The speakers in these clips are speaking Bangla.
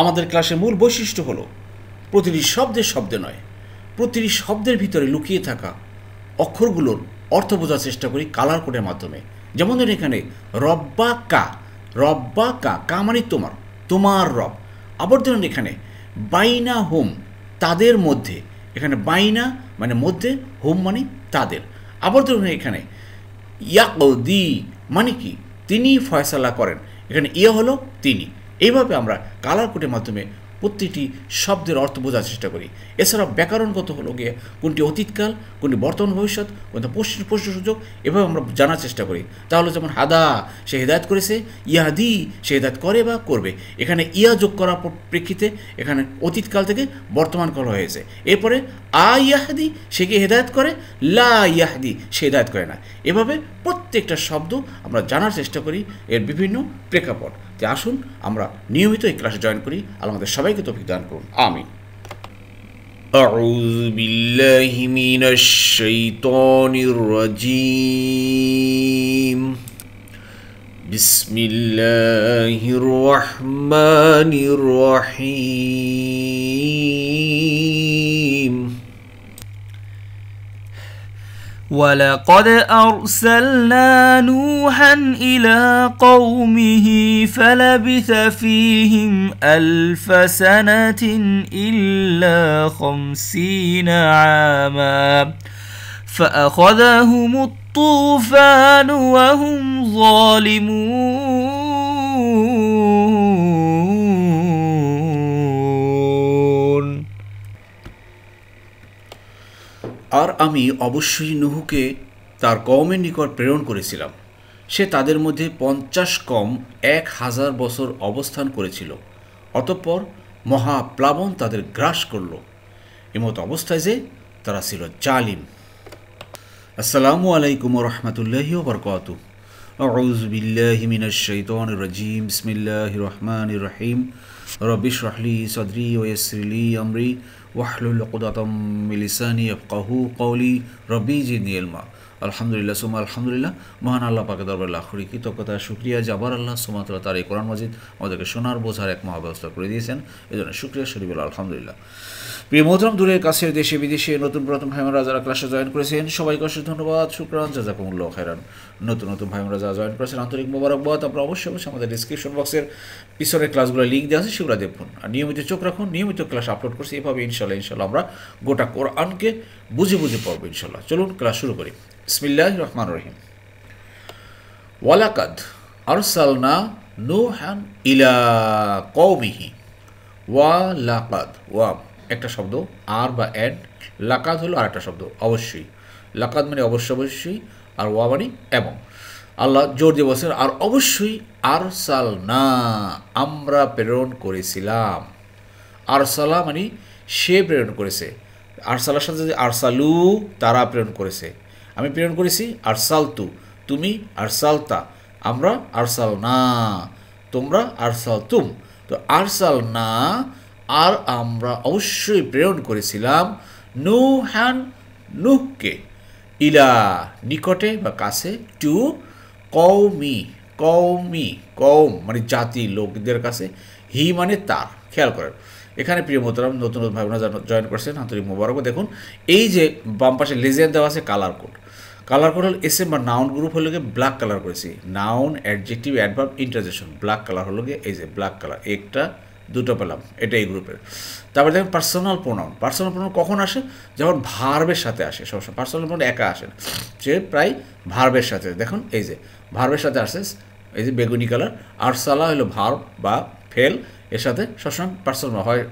আমাদের ক্লাসের মূল বৈশিষ্ট্য হলো প্রতিটি শব্দের শব্দে নয়, প্রতিটি শব্দের ভিতরে লুকিয়ে থাকা অক্ষরগুলোর অর্থ বোঝার চেষ্টা করি কালার কোডের মাধ্যমে। যেমন ধরুন এখানে রব্বা কা, রব্বা কা, কা মানে তোমার, তোমার রব। আবার ধরুন এখানে বাইনা হোম, তাদের মধ্যে, এখানে বাইনা মানে মধ্যে, হোম মানে তাদের। আবার ধরুন এখানে ইয়াকদি মানে কি, তিনি ফয়সালা করেন, এখানে ইয়ে হলো তিনি। এইভাবে আমরা কালার কোডের মাধ্যমে প্রতিটি শব্দের অর্থ বোঝার চেষ্টা করি। এছাড়া ব্যাকরণগত হলো গিয়ে কোনটি অতীতকাল, কোনটি বর্তমান ভবিষ্যৎ, কোনটা প্রশ্ন সুযোগ, এভাবে আমরা জানার চেষ্টা করি। তাহলে যেমন হাদা, সে হেদায়ত করেছে, ইয়াদি সে হেদায়ত করে বা করবে, এখানে ইয়া যোগ করার প্রেক্ষিতে এখানে অতীতকাল থেকে বর্তমান কাল হয়েছে। এরপরে আ ইয়াহাদি সে কি হেদায়ত করে, লা ইয়াহাদি সে হেদায়ত করে না। এভাবে প্রত্যেকটা শব্দ আমরা জানার চেষ্টা করি এর বিভিন্ন প্রেক্ষাপট। যে আসুন আমরা নিয়মিত এই ক্লাসে জয়েন করি। আল্লাহ আমাদের সবাইকে তৌফিক দান করুন, আমিন। আউযু বিল্লাহি মিনাশ শাইতানির রাজীম। বিসমিল্লাহির রহমানির রহিম। ولقد أرسلنا نوحا إلى قومه فلبث فيهم 1000 سنة إلا 50 عاما فأخذهم الطوفان وهم ظالمون। আর আমি অবশ্যই নুহকে তার কওমের নিকট প্রেরণ করেছিলাম। সে তাদের মধ্যে 50 কম 1000 বছর অবস্থান করেছিল। অতঃপর মহাপ্লাবন তাদের গ্রাস করল, এমত অবস্থায় যে তারা ছিল জালিম। আসসালামু আলাইকুম ওয়া রাহমাতুল্লাহি ওয়া বারাকাতুহু। আউযু বিল্লাহি মিনাশ শাইতানির রাজীম। বিসমিল্লাহির রহমানির রহিম। রব্বি ইশরাহ লি সাদরি ওয়া ইয়াসসির লি আমরি ওয়াহলুল উকদাতাম মিন লিসানি ইয়াফকাহু কওলি রব্বি জিদনি ইলমা। আলহামদুলিল্লাহ সুম্মা আলহামদুলিল্লাহ। মহান আল্লাহ পাকের দরবারে লাখ কোটি কৃতজ্ঞতা শুকরিয়া যে আবার আল্লাহ সুবহানাহু ওয়া তাআলা তার এই কোরআন মাজিদ আমাদেরকে শোনার বোঝার এক মহাব্যবস্থা করে দিয়েছেন, এজন্য শুকরিয়া শরীফ আলহামদুলিল্লাহ। প্রিয় মোহতরম, দূরের কাছের দেশে বিদেশে নতুন পুরাতন ভাইমারা যারা ক্লাসে জয়েন করেছেন সবাইকে অশেষ ধন্যবাদ, শুকরান, জাযাকুমুল্লাহ খায়রান। নতুন ভাইমারা যারা জয়েন করেছেন আন্তরিক মোবারকবাদ। আপনারা অবশ্যই আমাদের ডিসক্রিপশন বক্সের পিছনের ক্লাসগুলো লিঙ্ক দেওয়া আছে, সেগুলো দেখুন আর নিয়মিত চোখ রাখুন। নিয়মিত ক্লাস আপলোড করছি, এভাবে ইনশাল্লাহ আমরা গোটা কোরআনকে বুঝে পড়বো ইনশাল্লাহ। চলুন ক্লাস শুরু করি। বিসমিল্লাহির রহমানির রহিম। ওয়ালাকাদ আরসালনা নূহান ইলা কওমিহি। ওয়ালাকাদ, ওয়া একটা শব্দ, আর বা অ্যাড, লাকাদ হলো আর একটা শব্দ অবশ্যই। লাকাদ মানে অবশ্যই, আর ওয়া মানে এবং। আল্লাহ জোর দিয়ে বলছেন আর অবশ্যই আরসালনা আমরা প্রেরণ করেছিলাম। আরসালা মানে সে প্রেরণ করেছে, আরসালার সাথে যে আরসালু তারা প্রেরণ করেছে, আমি প্রেরণ করেছি। আরসালতু তুমি, আরসালতা আমরা, আরসালনা তোমরা, আরসালতুম। তো আরসালনা আর আমরা অবশ্যই প্রেরণ করেছিলাম নূহান নূহকে, ইলা নিকটে বা কাছে, টু কওমি, কওম মানে জাতি লোকদের কাছে, হি মানে তার। খেয়াল করেন এখানে প্রিয় মোহতরম নতুন ভাই বোনেরা জয়েন করছেন আন্তরিক মোবারক। দেখুন এই যে বাম পাশে লেজেন্ড দেওয়া আছে কালার কোড। কালার কোড হল এসএম বা নাউন গ্রুপ হলো গিয়ে ব্ল্যাক কালার করেছি, noun adjective adverb interjection. Black colour হলো গিয়ে এই যে ব্ল্যাক কালার, একটা দুটো পেলাম, এটা এই গ্রুপের। তারপরে দেখেন পার্সোনাল প্রোনাউন। পার্সোনাল প্রোনাউন কখন আসে, যখন ভার্বের সাথে আসে সবসময়। পার্সোনাল প্রোনাউন একা আসে না, সে প্রায় ভার্বের সাথে। দেখুন এই যে ভার্বের সাথে আসে, এই যে বেগুনি কালার। আরসালা হলো ভার্ব বা ফেল, এর সাথে সবসময় পার্সোনাল হয়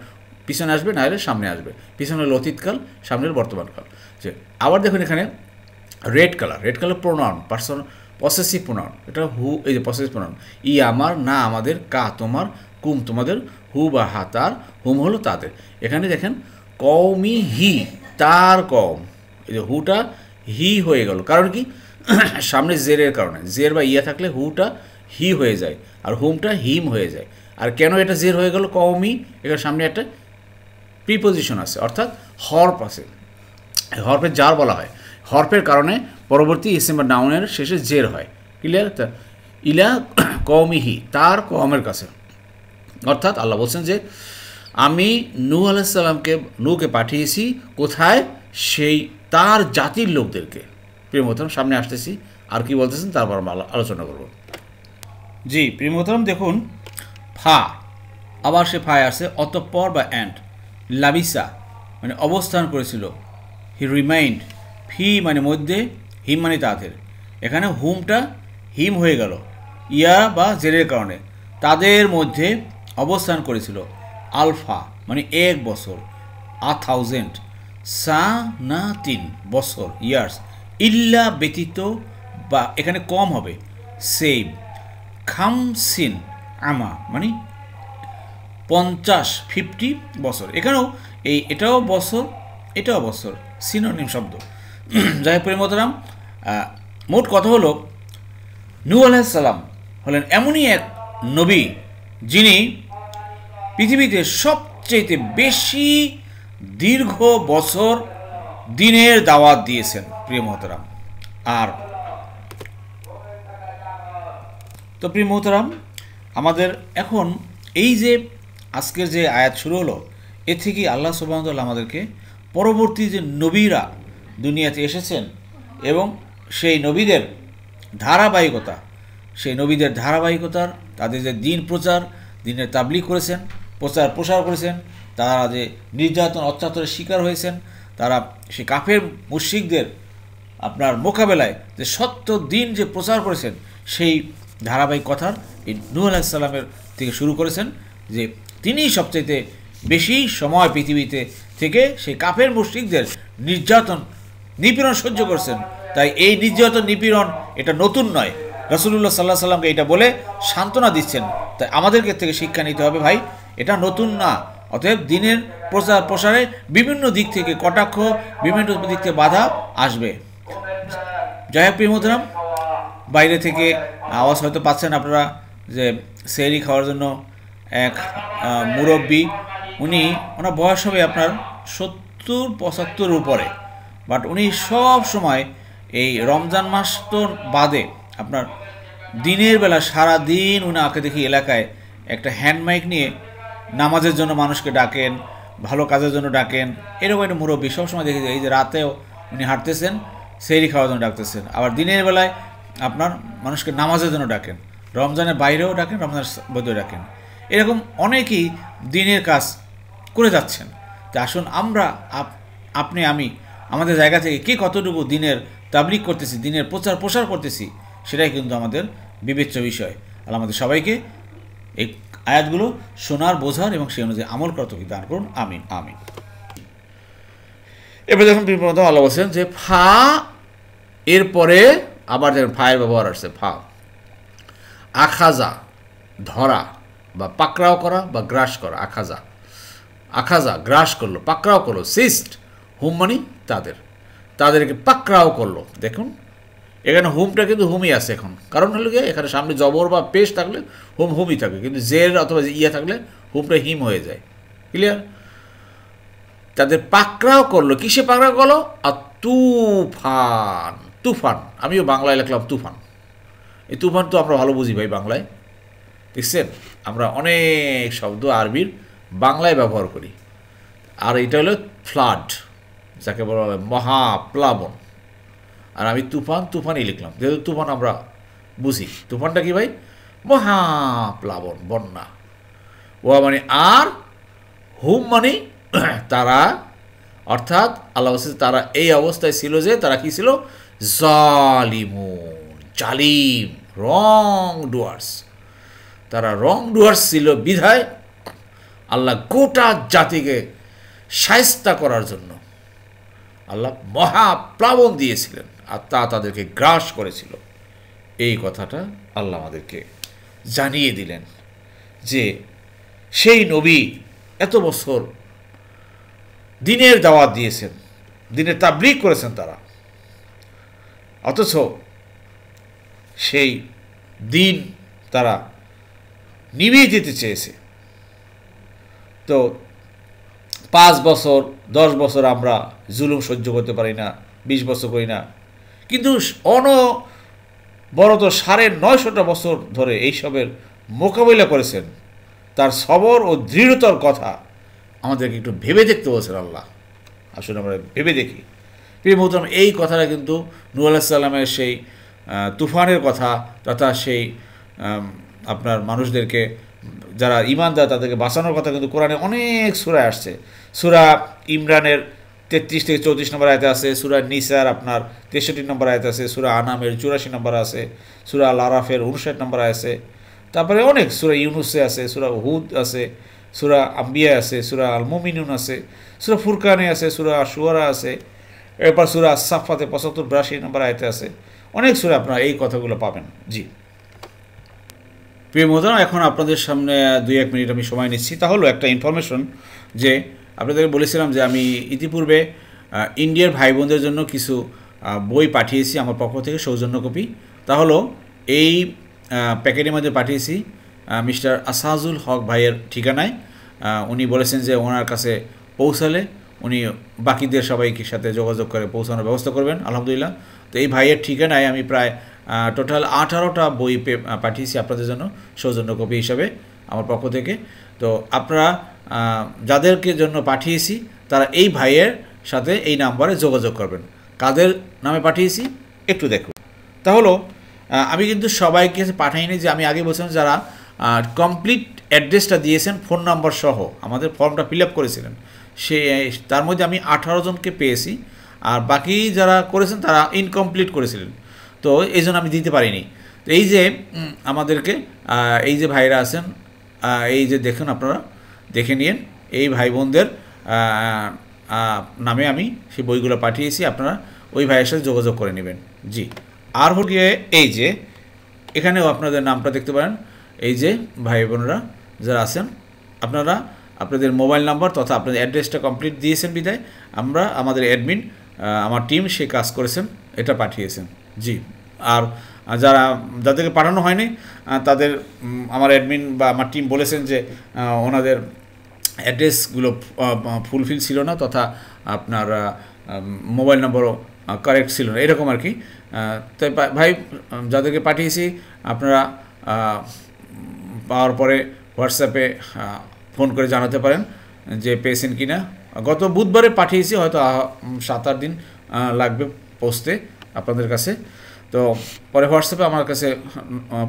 পিছনে আসবে, না হলে সামনে আসবে। পিছনে হলো অতীতকাল, সামনে হলো বর্তমানকাল। যে আবার দেখুন এখানে red colour pronoun, personal possessive pronoun. এটা হু, এই যে পসেসিভ প্রোনাউন। ই আমার, না আমাদের, কা তোমার, কুম তোমাদের, হু বা হা তার, হুম হলো তাদের। এখানে দেখেন কওমি হি, তার কওম। এই যে হুটা হি হয়ে গেল, কারণ কি সামনে জেরের কারণে। জের বা ইয়া থাকলে হুটা হি হয়ে যায় আর হুমটা হিম হয়ে যায়। আর কেন এটা জের হয়ে গেল কওমি, এখানে সামনে একটা প্রিপোজিশন আছে, অর্থাৎ হরফ আছে। হরফের জার বলা হয়, হরফের কারণে পরবর্তী ইসিম বা নাউনের শেষে জের হয়। ক্লিয়ার? ইলা কওমিহি তার কওমের কাছে, অর্থাৎ আল্লাহ বলছেন যে আমি নূহ আলাইহিস সালামকে নূহকে পাঠিয়েছি কোথায়, সেই তার জাতির লোকদেরকে। প্রিয় মোহতারাম, সামনে আসতেছি আর কি বলতেছেন তারপর আমরা আলোচনা করব। জি প্রিয় মোহতারাম, দেখুন ফা, আবার সে ফায় আসছে অতঃপর বা অ্যান্ড, লাবিসা মানে অবস্থান করেছিল, হি রিমাইন্ড, ফি মানে মধ্যে, হিম মানে তাদের, এখানে হুমটা হিম হয়ে গেল ইয়া বা জেরের কারণে, তাদের মধ্যে অবস্থান করেছিল, আলফা মানে 1 বছর, 1000, সা না 3 বছর, ইয়ার্স, ইল্লা ব্যতীত বা এখানে কম হবে, সেম, খামসিন আমা মানে 50 বছর, এখানেও এটাও বছর এটাও বছর, সিনোনিম শব্দ। যাই হোক প্রিয় মোহতারাম, মোট কথা হলো নূহ আলাইহিস সালাম হলেন এমনই এক নবী যিনি পৃথিবীতে সবচেয়ে বেশি দীর্ঘ বছর দিনের দাওয়াত দিয়েছেন প্রিয় মোহতারাম। আর তো প্রিয় মোহতারাম, আমাদের এখন এই যে আজকের যে আয়াত শুরু হলো, এ থেকে আল্লাহ সুবহানাহু ওয়া তাআলা আমাদেরকে পরবর্তী যে নবীরা দুনিয়াতে এসেছেন এবং সেই নবীদের ধারাবাহিকতা, সেই নবীদের ধারাবাহিকতার, তাদের যে দিন প্রচার, দিনের তাবলীগ করেছেন, প্রসার করেছেন, তারা যে নির্যাতন অত্যাচারের শিকার হয়েছেন, তারা সেই কাফের মুশরিকদের আপনার মোকাবেলায় যে সত্য দিন যে প্রচার করেছেন, সেই ধারাবাহিক কথার এই নূহ আলাইহিস সালামের থেকে শুরু করেছেন যে তিনিই সবচাইতে বেশি সময় পৃথিবীতে থেকে সেই কাফের মুশরিকদের নির্যাতন নিপীড়ন সহ্য করছেন। তাই এই নির্যাতন নিপীড়ন এটা নতুন নয়, রাসূলুল্লাহ সাল্লাল্লাহু আলাইহি সাল্লামকে এটা বলে সান্ত্বনা দিচ্ছেন। তাই আমাদেরকে থেকে শিক্ষা নিতে হবে, ভাই এটা নতুন না। অতএব দিনের প্রসারে বিভিন্ন দিক থেকে কটাক্ষ, বিভিন্ন দিক থেকে বাধা আসবে। যাই হোক প্রিয় মোহতারাম, বাইরে থেকে আওয়াজ হয়তো পাচ্ছেন আপনারা যে সেহরি খাওয়ার জন্য এক মুরব্বী, ওনার বয়স হবে আপনার 70-75 উপরে, বাট উনি সব সময় এই রমজান মাস তো বাদে আপনার দিনের বেলা সারা দিন উনি আঁকে দেখি এলাকায় একটা হ্যান্ড মাইক নিয়ে নামাজের জন্য মানুষকে ডাকেন, ভালো কাজের জন্য ডাকেন। এরকম একটা মুরব্বী সবসময় দেখি এই যে রাতেও উনি হাঁটতেছেন, সেহরি খাওয়ার জন্য ডাকতেছেন, আবার দিনের বেলায় আপনার মানুষকে নামাজের জন্য ডাকেন, রমজানের বাইরেও ডাকেন, রমজানের মধ্যেও ডাকেন। এরকম অনেকেই দিনের কাজ করে যাচ্ছেন। তা আসুন আমরা আপনি আমি আমাদের জায়গা থেকে কে কতটুকু দিনের তাবলীগ করতেছি, দিনের প্রসার করতেছি, সেটাই কিন্তু আমাদের বিবেচ্য বিষয়। আর আমাদের সবাইকে এই আয়াতগুলো শোনার, বোঝার এবং সেই অনুযায়ী আমল করার তৌফিক দান করুন। আমিন আমিন। এবার দেখুন প্রথম আল্লাহ বলছেন যে ফা, এরপরে আবার দেখুন ফায়ের ব্যবহার আসছে, ফা আখাজা ধরা বা পাকড়াও করা বা গ্রাস করা, আখাজা গ্রাস করলো, পাকড়াও করলো, সিস্ট হুম মানি তাদেরকে পাকড়াও করলো। দেখুন এখানে হুমটা কিন্তু হুমই আছে এখন, কারণ হলো গিয়ে এখানে সামনে জবর বা পেশ থাকলে হুমই থাকে, কিন্তু জের অথবা ইয়া থাকলে হুমটা হিম হয়ে যায়। ক্লিয়ার? তাদের পাকড়াও করলো, কিসে পাকড়াও করলো? আর তুফান, আমিও বাংলায় লিখলাম তুফান। এই তুফান তো আমরা ভালো বুঝি ভাই বাংলায়, দেখছেন আমরা অনেক শব্দ আরবির বাংলায় ব্যবহার করি। আর এটা হলো ফ্লাড, যাকে বলা হয় মহাপ্লাবন। আর আমি তুফানই লিখলাম, যেহেতু তুফান আমরা বুঝি। তুফানটা কি ভাই? মহাপ্লাবন, বন্যা। ও মানে আর হুম মানে তারা, অর্থাৎ আল্লাহ বলছে তারা এই অবস্থায় ছিল যে তারা কি ছিল? জালিম, রং ডুয়ার্স। তারা রং ডুয়ার্স ছিল বিধায় আল্লাহ গোটা জাতিকে শায়েস্তা করার জন্য আল্লাহ মহাপ্লাবন দিয়েছিলেন, আর তা তাদেরকে গ্রাস করেছিল। এই কথাটা আল্লাহ আমাদেরকে জানিয়ে দিলেন যে সেই নবী এত বছর দিনের দাওয়াত দিয়েছেন, দিনের তাবলীগ করেছেন তারা, অথচ সেই দিন তারা নিভিয়ে যেতে চেয়েছে। তো 5 বছর 10 বছর আমরা জুলুম সহ্য করতে পারি না, 20 বছর করি না, কিন্তু বড় তো 950 বছর ধরে এইসবের মোকাবিলা করেছেন। তার সবর ও দৃঢ়তার কথা আমাদেরকে একটু ভেবে দেখতে বলছেন আল্লাহ। আসলে আমরা ভেবে দেখি প্রিয় মোহতরম, এই কথাটা কিন্তু নূহ আলাইহিস সালামের সেই তুফানের কথা তথা সেই আপনার মানুষদেরকে যারা ঈমানদার তাদেরকে বাঁচানোর কথা কিন্তু কোরআনে অনেক সূরায় আসছে। সূরা ইমরানের 33 থেকে 34 নম্বর আয়াতে আছে, সূরা নিসার আপনার 63 নম্বর আয়াতে আছে, সূরা আনামের 84 নম্বর আছে, সূরা আল আরাফের 59 নম্বর আছে, তারপরে অনেক সূরা ইউনুসে আছে, সূরা হুদ আছে, সূরা আম্বিয়া আছে, সূরা আল মুমিনুন আছে, সূরা ফুরকানে আছে, সূরা শুআরা আছে, এরপর সূরা সাফাতে 75-82 নম্বর আয়াতে আছে। অনেক সূরা আপনারা এই কথাগুলো পাবেন। জি প্রিয় মোহতরম, এখন আপনাদের সামনে 2-1 মিনিট আমি সময় নিচ্ছি। তা হলো একটা ইনফরমেশন যে আপনাদেরকে বলেছিলাম যে আমি ইতিপূর্বে ইন্ডিয়ার ভাই বোনদের জন্য কিছু বই পাঠিয়েছি আমার পক্ষ থেকে সৌজন্য কপি। তা হলো এই প্যাকেটের মধ্যে পাঠিয়েছি মিস্টার আসাজুল হক ভাইয়ের ঠিকানায়। উনি বলেছেন যে ওনার কাছে পৌঁছালে উনি বাকিদের সবাইকে সাথে যোগাযোগ করে পৌঁছানোর ব্যবস্থা করবেন আলহামদুলিল্লাহ। তো এই ভাইয়ের ঠিকানায় আমি প্রায় টোটাল 18টা বই পাঠিয়েছি আপনাদের জন্য সৌজন্য কপি হিসাবে আমার পক্ষ থেকে। তো আপনারা যাদেরকে জন্য পাঠিয়েছি তারা এই ভাইয়ের সাথে এই নাম্বারে যোগাযোগ করবেন। কাদের নামে পাঠিয়েছি একটু দেখুন। তাহলে আমি কিন্তু সবাইকে পাঠাইনি, যে আমি আগে বলছিলাম যারা কমপ্লিট অ্যাড্রেসটা দিয়েছেন ফোন নাম্বার সহ আমাদের ফর্মটা ফিল আপ করেছিলেন, তার মধ্যে আমি 18 জনকে পেয়েছি, আর বাকি যারা করেছেন তারা ইনকমপ্লিট করেছিলেন, তো এই জন্য আমি দিতে পারিনি। তো এই যে আমাদেরকে এই যে ভাইরা আছেন, এই যে দেখুন আপনারা দেখে নিন, এই ভাই বোনদের নামে আমি সেই বইগুলো পাঠিয়েছি, আপনারা ওই ভাইয়ের সাথে যোগাযোগ করে নেবেন। জি আর হল গিয়ে এই যে এখানেও আপনাদের নামটা দেখতে পারেন, এই যে ভাই বোনরা যারা আছেন আপনারা আপনাদের মোবাইল নাম্বার তথা আপনাদের অ্যাড্রেসটা কমপ্লিট দিয়েছেন বিদায় আমরা আমাদের অ্যাডমিন আমার টিম সে কাজ করেছেন, এটা পাঠিয়েছেন। জি আর যাদেরকে পাঠানো হয়নি তাদের আমার অ্যাডমিন বা আমার টিম বলেছেন যে ওনাদের অ্যাড্রেসগুলো ফুলফিল ছিল না তথা আপনার মোবাইল নম্বরও কারেক্ট ছিল না, এরকম আর কি। তাই ভাই যাদেরকে পাঠিয়েছি আপনারা পাওয়ার পরে হোয়াটসঅ্যাপে ফোন করে জানাতে পারেন যে পেয়েছেন কি না। গত বুধবারে পাঠিয়েছি, হয়তো 7-8 দিন লাগবে পৌঁছতে আপনাদের কাছে। তো পরে হোয়াটসঅ্যাপে আমার কাছে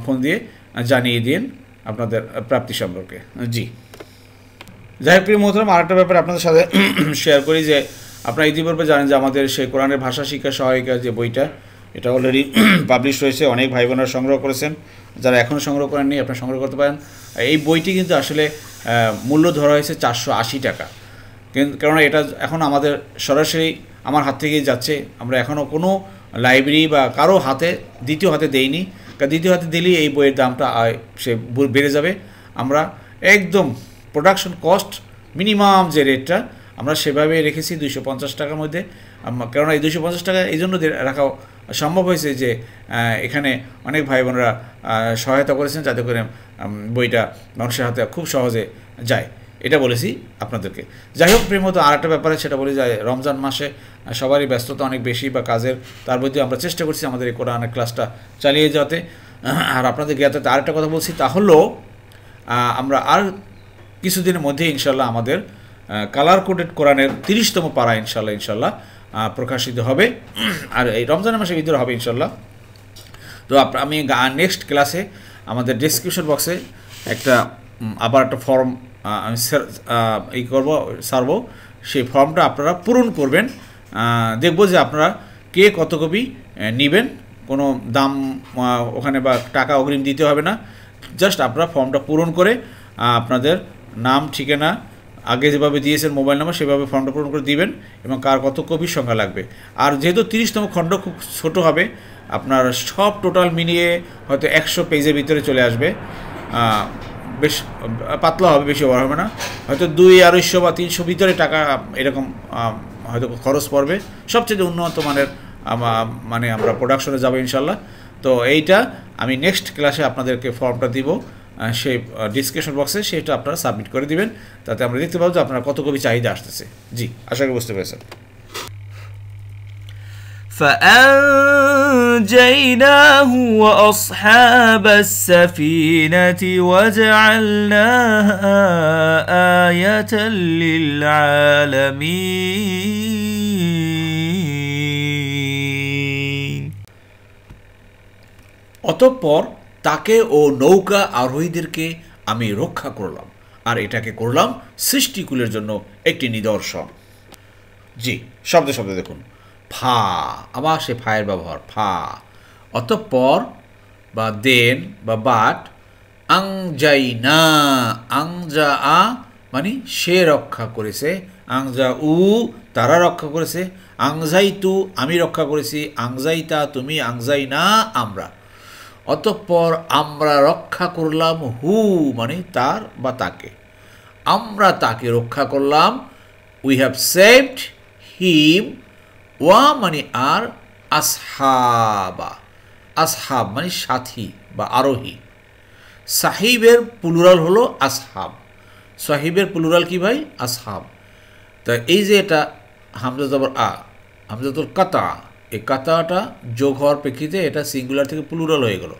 ফোন দিয়ে জানিয়ে দিন আপনাদের প্রাপ্তি সম্পর্কে। জি যাই হোক প্রিয় মোহতরম, আরেকটা ব্যাপার আপনাদের সাথে শেয়ার করি যে আপনারা ইতিপূর্বে জানেন যে আমাদের সেই কোরআনের ভাষা শিক্ষা সহায়িকা যে বইটা এটা অলরেডি পাবলিশ হয়েছে, অনেক ভাই বোনেরা সংগ্রহ করেছেন, যারা এখনও সংগ্রহ করেননি আপনারা সংগ্রহ করতে পারেন। এই বইটি কিন্তু আসলে মূল্য ধরা হয়েছে 480 টাকা, কিন্তু কেননা এটা এখন আমাদের সরাসরি আমার হাত থেকেই যাচ্ছে, আমরা এখনও কোনো লাইব্রেরি বা কারো হাতে দ্বিতীয় হাতে দেইনি, কারণ দ্বিতীয় হাতে দিলেই এই বইয়ের দামটা সে বেড়ে যাবে। আমরা একদম প্রোডাকশন কস্ট মিনিমাম যে রেটটা আমরা সেভাবে রেখেছি 250 টাকার মধ্যে, কেননা এই 250 টাকা এই জন্য রাখা সম্ভব হয়েছে যে এখানে অনেক ভাই বোনরা সহায়তা করেছেন যাতে করে বইটা মানুষের হাতে খুব সহজে যায়, এটা বলেছি আপনাদেরকে। যাই হোক প্রেম মতো আর একটা ব্যাপারে সেটা বলি যে রমজান মাসে সবারই ব্যস্ততা অনেক বেশি বা কাজের, তার মধ্যে আমরা চেষ্টা করছি আমাদের এই কোরআনের ক্লাসটা চালিয়ে যাতে। আর আপনাদের জ্ঞাতে আরেকটা কথা বলছি, তা হলো আমরা আর কিছুদিনের মধ্যে ইনশাল্লাহ আমাদের কালার কোডেড কোরআনের 30তম পারা ইনশাল্লাহ প্রকাশিত হবে, আর এই রমজানের মাসের ভিতরে হবে ইনশাল্লাহ। তো আমি নেক্সট ক্লাসে আমাদের ডেসক্রিপশন বক্সে আবার একটা ফর্ম আমি সারবো, সেই ফর্মটা আপনারা পূরণ করবেন। দেখব যে আপনারা কে কত কপি নেবেন, কোনো দাম ওখানে বা টাকা অগ্রিম দিতে হবে না, জাস্ট আপনারা ফর্মটা পূরণ করে আপনাদের নাম ঠিকানা আগে যেভাবে দিয়েছেন মোবাইল নাম্বার সেভাবে ফর্মটা পূরণ করে দিবেন এবং কার কত কপির সংখ্যা লাগবে। আর যেহেতু 30তম খণ্ড খুব ছোট হবে, আপনার সব টোটাল মিলিয়ে হয়তো 100 পেজের ভিতরে চলে আসবে, বেশ পাতলা হবে, বেশি বড় হবে না, হয়তো 200-250 বা 300 ভিতরে টাকা এরকম হয়তো খরচ পড়বে। সবচেয়ে উন্নত মানের মানে আমরা প্রোডাকশনে যাবো ইনশাল্লাহ। তো এইটা আমি নেক্সট ক্লাসে আপনাদেরকে ফর্মটা দিব, সেই ডিসক্রিপশন বক্সে সেটা আপনারা সাবমিট করে দিবেন, তাতে আমরা দেখতে পাবো যে আপনারা কত কপি চাহিদা আসতেছে। জি আশা করি বুঝতে পেরেছেন। فأنجيناه وأصحاب السفينة وجعلناها آية للعالمين অতঃপর তাকে ও নৌকা আরোহীদেরকে আমি রক্ষা করলাম আর এটাকে করলাম সৃষ্টিকুলের জন্য একটি নিদর্শন। জি, শব্দে শব্দে দেখুন, ফা, আবার সে ফায়ের ব্যবহার, ফা, অতঃপর বা দেন বা বাট, আংজাইনা, আংজা আ মানে সে রক্ষা করেছে, আংজা উ তারা রক্ষা করেছে, আংজাই তু আমি রক্ষা করেছি, আংজাইতা তুমি, আংজাইনা আমরা। অতঃপর আমরা রক্ষা করলাম হু মানে তার বা তাকে, আমরা তাকে রক্ষা করলাম, উই হ্যাভ সেভড হিম, ওয়া মানে আর, আসহাবা, আসহাব মানে সাথী বা আরোহী, সাহিবের প্লুরাল হলো আসহাব, সাহিবের প্লুরাল কি ভাই? আসহাব। তা এই যে এটা হামজা জবর আ, হামজাতুল কাতা, এই কাতাটা যোগ হওয়ার প্রেক্ষিতে এটা সিঙ্গুলার থেকে প্লুরাল হয়ে গেল।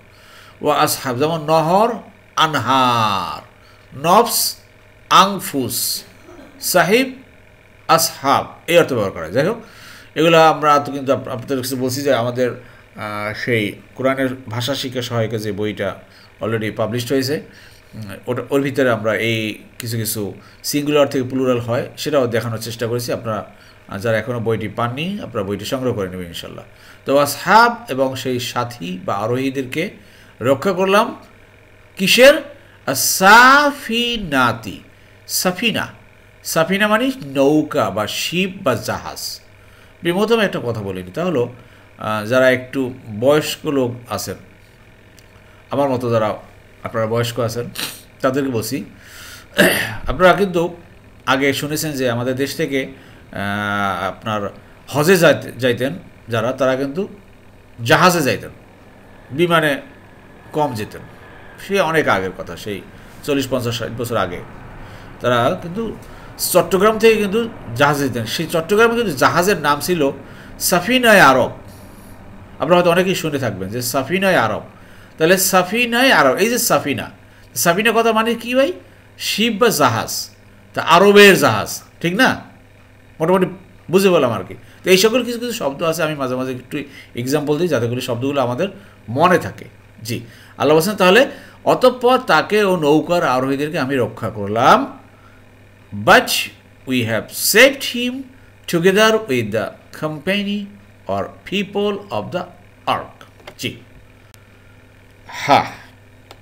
ও আসহাব যেমন নহর আনহার, নফস আংফুস, সাহিব আসহাব এই অর্থ ব্যবহার করা। যাই হোক, এগুলো আমরা তো কিন্তু আপনাদের কাছে বলছি যে আমাদের সেই কোরআনের ভাষা শিক্ষা সহায়িকা যে বইটা অলরেডি পাবলিশড হয়েছে, ওর ভিতরে আমরা এই কিছু কিছু সিঙ্গুলার থেকে প্লুরাল হয় সেটাও দেখানোর চেষ্টা করেছি। আপনারা যারা এখনও বইটি পাননি আপনারা বইটি সংগ্রহ করে নেবেন ইনশাল্লাহ। তো আসহাব এবং সেই সাথী বা আরোহীদেরকে রক্ষা করলাম কিসের? সাফিনাতি, সাফিনা, সাফিনা মানে নৌকা বা শিপ বা জাহাজ। প্রথমে একটা কথা বলিনি, তা হলো যারা একটু বয়স্ক লোক আছেন, আমার মতো যারা আপনারা বয়স্ক আছেন তাদেরকে বলছি, আপনারা কিন্তু আগে শুনেছেন যে আমাদের দেশ থেকে আপনার হজে যাইতেন যারা, তারা কিন্তু জাহাজে যাইতেন, বিমানে কম যেতেন। সে অনেক আগের কথা, সেই 40-50-60 বছর আগে তারা কিন্তু চট্টগ্রাম থেকে কিন্তু জাহাজে যেতেন। সেই চট্টগ্রামে কিন্তু জাহাজের নাম ছিল সাফিনায়ে আরব। আপনারা হয়তো অনেকেই শুনে থাকবেন যে সাফিনায়ে আরব। তাহলে সাফিনায়ে আরব, এই যে সাফিনা, সাফিনা কথা মানে কি ভাই? শিপ বা জাহাজ, তা আরবের জাহাজ, ঠিক না? মোটামুটি বুঝে বললাম আর কি। তো এই সকল কিছু কিছু শব্দ আছে, আমি মাঝে মাঝে একটু এক্সাম্পল দিই যাতে করে শব্দগুলো আমাদের মনে থাকে। জি, আল্লাহ বলছেন তাহলে অতঃপর তাকে ও নৌকার আরোহীদেরকে আমি রক্ষা করলাম, but we have saved him together with the company or people of the ark. জি, হ্যাঁ,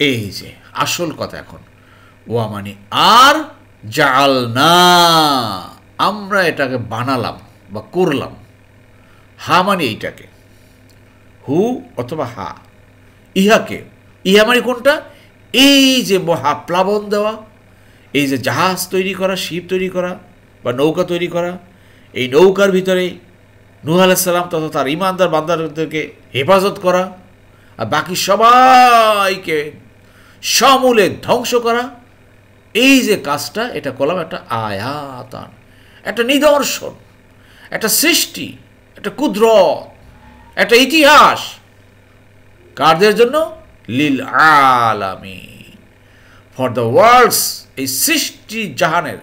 এই যে আসল কথা এখন, ওয়া মানে আর, জাআলনা আমরা এটাকে বানালাম বা করলাম, হা মানে এইটাকে, হু অথবা হা, ইহাকে, ইহা মানে কোনটা? এই যে মহাপ্লাবন দেওয়া, এই যে জাহাজ তৈরি করা, শিপ তৈরি করা বা নৌকা তৈরি করা, এই নৌকার ভিতরে নূহ আলাইহিস সালাম তথা তার ঈমানদার বান্দাদেরকে হেফাজত করা আর বাকি সবাইকে সমূলে ধ্বংস করা, এই যে কাজটা এটা করলাম একটা আয়াতান, একটা নিদর্শন, একটা সৃষ্টি, একটা কুদরত, একটা ইতিহাস। কারদের জন্য? লিল আলামিন, ফর দ্য ওয়ার্ল্ডস, এই সৃষ্টি জাহানের,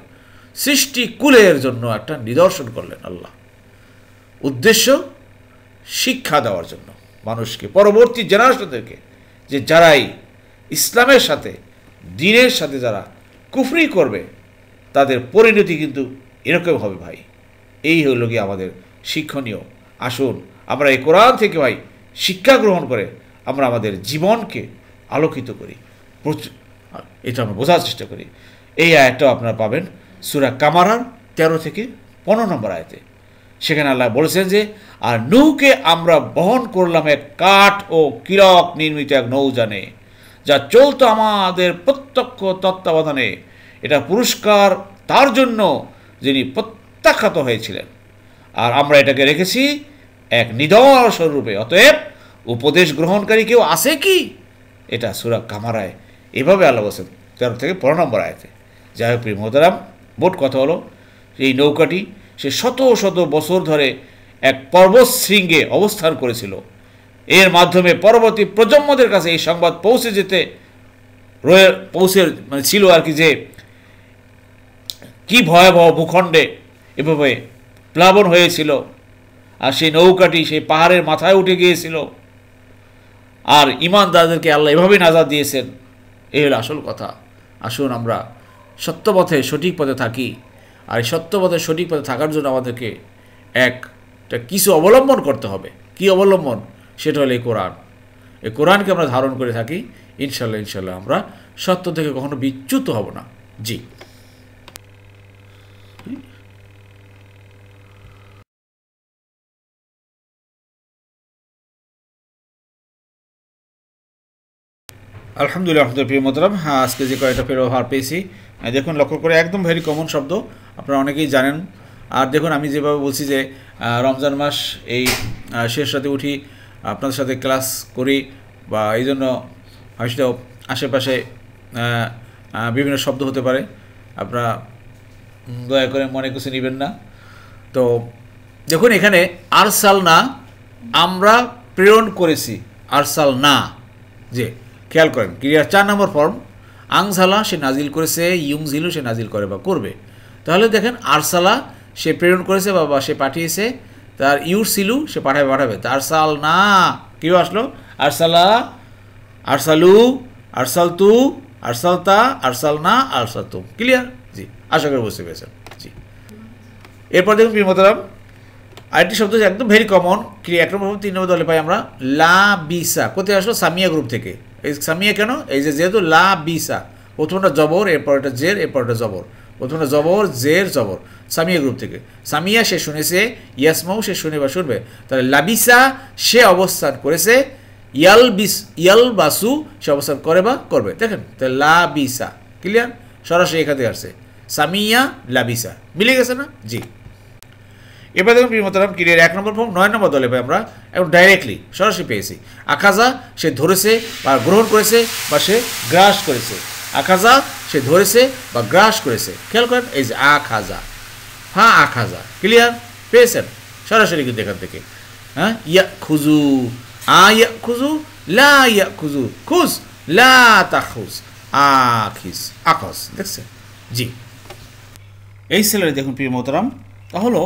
সৃষ্টি কুলের জন্য একটা নিদর্শন করলেন আল্লাহ। উদ্দেশ্য শিক্ষা দেওয়ার জন্য মানুষকে, পরবর্তী জেনারেশনদেরকে, যে যারাই ইসলামের সাথে দ্বীনের সাথে যারা কুফরি করবে তাদের পরিণতি কিন্তু এরকম হবে ভাই। এই হইল কি আমাদের শিক্ষণীয়। আসুন আমরা এই কোরআন থেকে ভাই শিক্ষা গ্রহণ করে আমরা আমাদের জীবনকে আলোকিত করি, এটা আমরা বোঝার চেষ্টা করি। এই আয়াতটাও আপনারা পাবেন সূরা কামারার 13 থেকে 15 নম্বর আয়াতে। সেখানে আল্লাহ বলেছেন যে, আর নৌকে আমরা বহন করলাম এক কাঠ ও কিরক নির্মিত এক নৌযানে, যা চলত আমাদের প্রত্যক্ষ তত্ত্বাবধানে। এটা পুরস্কার তার জন্য যিনি প্রত্যাখ্যাত হয়েছিলেন, আর আমরা এটাকে রেখেছি এক নিদর্শন রূপে। অতএব উপদেশ গ্রহণকারী কেউ আছে কি? এটা সূরা কামারায় এভাবে আল্লাহ বলেছেন 13 থেকে 15 নম্বর আয়াতে। যাই হোক প্রিয় মোহতারাম, মোট কথা হলো এই নৌকাটি সে শত শত বছর ধরে এক পর্বত শৃঙ্গে অবস্থান করেছিল। এর মাধ্যমে পরবর্তী প্রজন্মদের কাছে এই সংবাদ পৌঁছে যেতে পৌঁছে ছিল আর কি, যে কি ভয়াবহ ভূখণ্ডে এভাবে প্লাবন হয়েছিল, আর সেই নৌকাটি সেই পাহাড়ের মাথায় উঠে গিয়েছিল, আর ঈমানদারদেরকে আল্লাহ এভাবেই নাজাত দিয়েছেন। এই হলো আসল কথা। আসুন আমরা সত্যপথে সঠিক পথে থাকি, আর এই সত্যপথে সঠিক পথে থাকার জন্য আমাদেরকে একটা কিছু অবলম্বন করতে হবে। কি অবলম্বন? সেটা হলো এই কোরআন। এই কোরআনকে আমরা ধারণ করে থাকি, ইনশাল্লাহ আমরা সত্য থেকে কখনো বিচ্যুত হব না। জি। আলহামদুলিল্লাহ প্রিয় মোহতারাম, হ্যাঁ আজকে যে কয়েকটা ব্যবহার পেয়েছি দেখুন, লক্ষ্য করে একদম ভেরি কমন শব্দ, আপনারা অনেকেই জানেন। আর দেখুন আমি যেভাবে বলছি যে রমজান মাস এই শেষ রাতে উঠি, আপনাদের সাথে ক্লাস করি, বা এই জন্য হয়তো আশেপাশে বিভিন্ন শব্দ হতে পারে, আপনারা দয়া করে মনে কিছু নেবেন না। তো দেখুন এখানে আরসাল না, আমরা প্রেরণ করেছি, আরসাল না, যে খেয়াল করেন ক্রিয়ার 4 নম্বর ফর্ম। আংসালা সে নাজিল করেছে, ইউংজিলু সে নাজিল করে বা করবে। তাহলে দেখেন আরসালা সে প্রেরণ করেছে বা সে পাঠিয়েছে, তার ইউরসিলু সে পাঠাবে। তা আরসাল না কেউ আসলো, আরসালা, আরসালু, আরসালতু, আরসালতা, আরসালনা, আরসালতু। ক্লিয়ার? জি, আশা করি বুঝতে পেরেছেন। জি। এরপর দেখুন প্রিয় মোহতারাম, আরেকটি শব্দ একদম ভেরি কমন, ক্রিয়া 1 নম্বর 3 নম্বর দলে পাই আমরা, লা বিসা। কোথায় আসলো? সামিয়া গ্রুপ থেকে। এই সামিয়া কেন? এই যে যেহেতু লা বিসা, প্রথমটা জবর, এরপর একটা জের, এরপর একটা জবর, প্রথমটা জবর, জের, জবর, সামিয়া গ্রুপ থেকে। সামিয়া সে শুনেছে, ইয়াসমাউ সে শুনে বা শুনবে, তাহলে লাবিসা সে অবস্থান করেছে, ইয়াল বাসু সে অবস্থান করে বা করবে। দেখেন তাহলে লা বিসা। ক্লিয়ার? সরাসরি এখান থেকে আসছে, সামিয়া লাবিসা, মিলে গেছে না? জি। এবার দেখুন প্রিয় মোহতারাম, ক্রিয়ার 1 নম্বর ফর্ম 9 নম্বর দলে পাই আমরা, এবং ডাইরেক্টলি সরাসরি পেয়েছি। আখাজা সে ধরেছে বা গ্রহণ করেছে বা সে গ্রাস করেছে। আখাজা সে ধরেছে বা গ্রাস করেছে। খেয়াল করেন এই যে আখাজা, হ্যাঁ আখাজা। ক্লিয়ার? পেয়েছেন সরাসরি কিন্তু এখান থেকে। হ্যাঁ, ইয়া খুজু, ইয়া খুজু, লা ইয়া খুজু, খুজ, লা তাখুজ, আখিস, আখস। দেখছেন? জি। এই সেলারে দেখুন প্রিয় মোহতারাম, তাহলে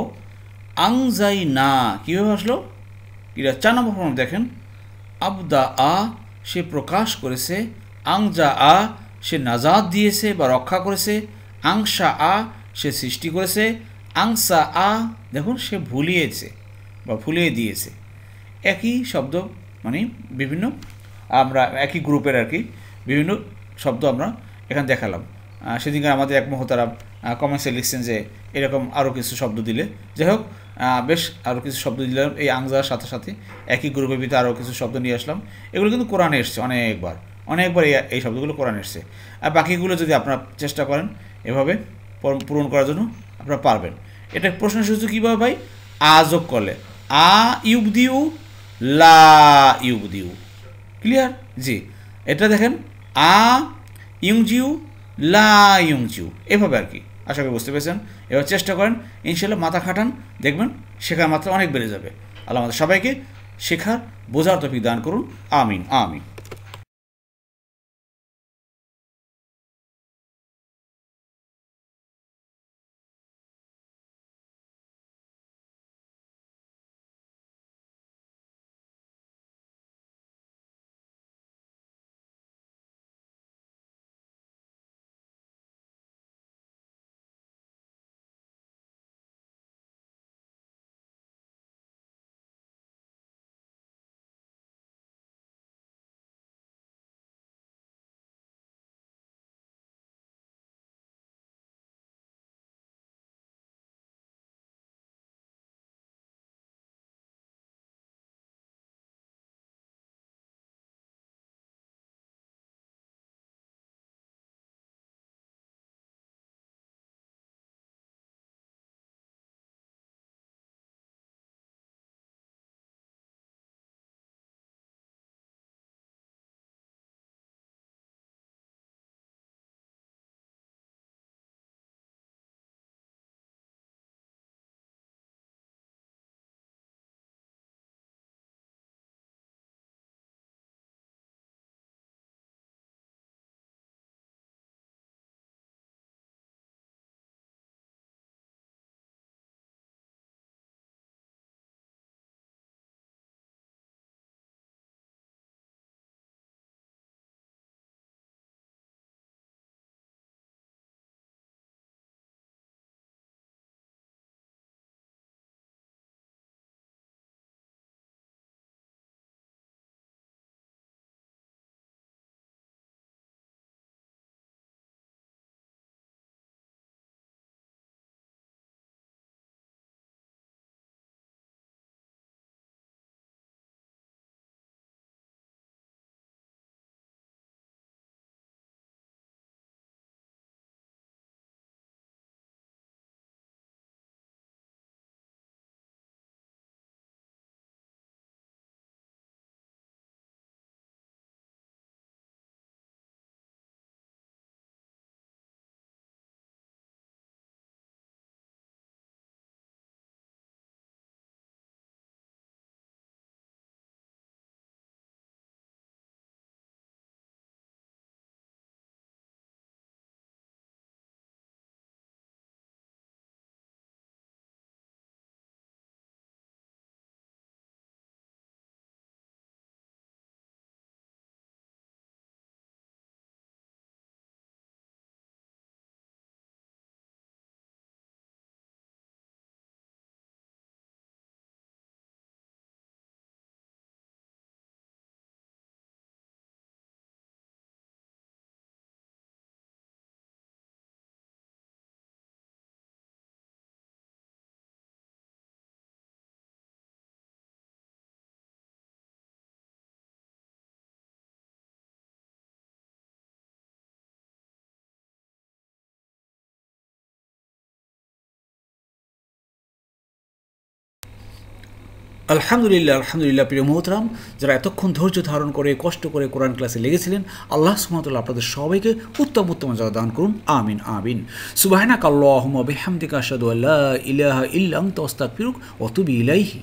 আংজাই না কীভাবে আসলো? এরা 4 নম্বর ফর্ম দেখেন, আবদা আ সে প্রকাশ করেছে, আংজা আ সে নাজাত দিয়েছে বা রক্ষা করেছে, আংসা আ সে সৃষ্টি করেছে, আংসা আ দেখুন সে ভুলিয়েছে বা ভুলিয়ে দিয়েছে। একই শব্দ, মানে বিভিন্ন আমরা একই গ্রুপের আর কি বিভিন্ন শব্দ আমরা এখানে দেখালাম। সেদিনকে আমাদের এক মোহতারাম কমেন্টসে লিখছেন যে এরকম আরও কিছু শব্দ দিলে, যাই হোক বেশ আরও কিছু শব্দ দিলাম এই আংজার সাথে সাথে, একই গ্রুপের ভিতরে আরও কিছু শব্দ নিয়ে আসলাম। এগুলো কিন্তু কোরআনে এসছে অনেকবার এই শব্দগুলো কোরআনে এসছে। আর বাকিগুলো যদি আপনারা চেষ্টা করেন এভাবে পূরণ করার জন্য আপনারা পারবেন। এটা প্রশ্ন সুযোগ কীভাবে ভাই? যোগ করলে আ ইউব দিউ, লা ইউব দিউ। ক্লিয়ার? জি। এটা দেখেন আ ইউংজিউ, লা ইউংজিউ, এভাবে আর কি। আশা করি বুঝতে পেরেছেন। এবার চেষ্টা করেন, ইনশাল্লাহ মাথা খাটান, দেখবেন শেখার মাত্রা অনেক বেড়ে যাবে। আল্লাহ আমাদের সবাইকে শেখার বোঝার তৌফিক দান করুন। আমিন আমিন। আলহামদুলিল্লাহ আলহামদুলিল্লাহ প্রিয় মোহতরাম, যারা এতক্ষণ ধৈর্য ধারণ করে কষ্ট করে কোরআন ক্লাসে লেগেছিলেন, আল্লাহ সুবহানাহু ওয়া তাআলা আপনাদের সবাইকে উত্তম উত্তম জাযা দান করুন, আমিন আমিন। সুবহানাকাল্লাহুম্মা বিহামদিকা আশহাদু আল্লা ইলাহা ইল্লা আনতা আস্তাগফিরুকা ওয়া আতুবু ইলাইহি।